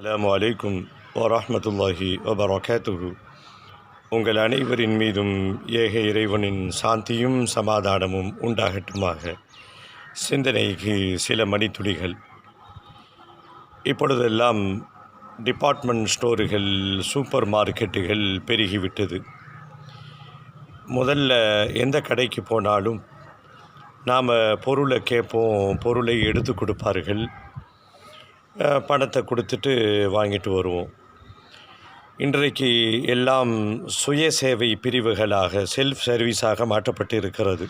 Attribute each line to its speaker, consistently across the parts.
Speaker 1: அஸ்ஸலாமு அலைக்கும் வரஹ்மத்துல்லாஹி வபரகாத்துஹு. உங்கள் அனைவரின் மீதும் ஏக இறைவனின் சாந்தியும் சமாதானமும் உண்டாகட்டுமாக. சிந்தனைக்கு சில மணித்துளிகள். இப்பொழுதெல்லாம் டிபார்ட்மெண்ட் ஸ்டோர்கள், சூப்பர் மார்க்கெட்டுகள் பெருகிவிட்டது. முதல்ல எந்த கடைக்கு போனாலும் நாம் பொருளை கேட்போம், பொருளை எடுத்து கொடுப்பார்கள், பணத்தை கொடுத்துட்டு வாங்கிட்டு வருவோம். இன்றைக்கு எல்லாம் சுய சேவை பிரிவுகளாக, செல்ஃப் சர்வீஸாக மாற்றப்பட்டு இருக்கிறது.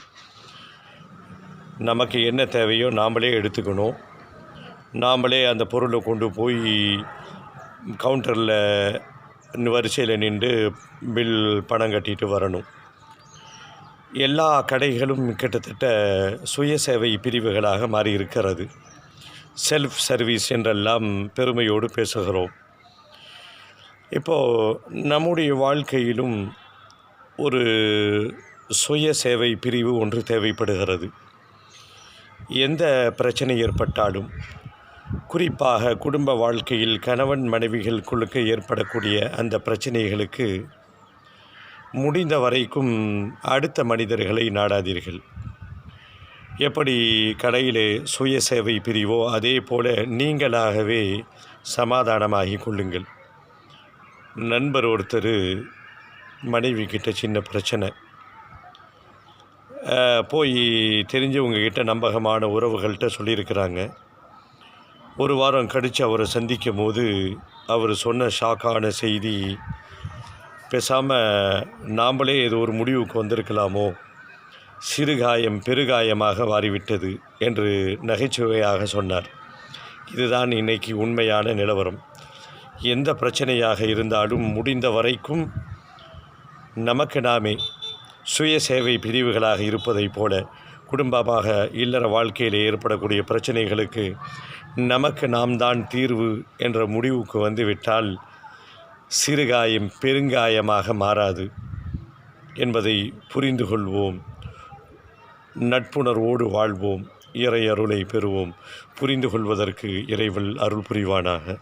Speaker 1: நமக்கு என்ன தேவையோ நாம்ளே எடுத்துக்கணும், நாம்ளே அந்த பொருளை கொண்டு போய் கவுண்டரில் வரிசையில் நின்று பில் பணம் கட்டிட்டு வரணும். எல்லா கடைகளும் கிட்டத்தட்ட சுய சேவை பிரிவுகளாக மாறி இருக்கிறது. செல்ஃப் சர்வீஸ் என்றெல்லாம் பெருமையோடு பேசுகிறோம். இப்போது நம்முடைய வாழ்க்கையிலும் ஒரு சுய சேவை பிரிவு ஒன்று தேவைப்படுகிறது. எந்த பிரச்சனை ஏற்பட்டாலும், குறிப்பாக குடும்ப வாழ்க்கையில் கணவன் மனைவிகளுக்குள்ளுக்கு ஏற்படக்கூடிய அந்த பிரச்சனைகளுக்கு முடிந்த வரைக்கும் அடுத்த மனிதர்களை நாடாதீர்கள். எப்படி கடையிலே சுய சேவை பிரிவோ அதே போல் நீங்களாகவே சமாதானமாகி கொள்ளுங்கள். நண்பர் ஒருத்தர் மனைவி கிட்ட சின்ன பிரச்சனை, போய் தெரிஞ்சவங்கக்கிட்ட, நம்பகமான உறவுகள்கிட்ட சொல்லியிருக்கிறாங்க. ஒரு வாரம் கழித்து அவரை சந்திக்கும் போது அவர் சொன்ன ஷாக்கான செய்தி, பேசாமல் நாம்ளே ஏதோ ஒரு முடிவுக்கு வந்திருக்கலாமோ, சிறுகாயம் பெருகாயமாக மாறிவிட்டது என்று நகைச்சுவையாக சொன்னார். இதுதான் இன்றைக்கி உண்மையான நிலவரம். எந்த பிரச்சனையாக இருந்தாலும் முடிந்த வரைக்கும் நமக்கு நாமே சுய சேவை பிரிவுகளாக இருப்பதைப் போல, குடும்பமாக இல்லற வாழ்க்கையில் ஏற்படக்கூடிய பிரச்சனைகளுக்கு நமக்கு நாம் தான் தீர்வு என்ற முடிவுக்கு வந்துவிட்டால் சிறுகாயம் பெருங்காயமாக மாறாது என்பதை புரிந்து கொள்வோம். நட்புணர்வோடு வாழ்வோம், இறை அருளை பெறுவோம். புரிந்து கொள்வதற்கு இறைவன் அருள் புரிவானாக.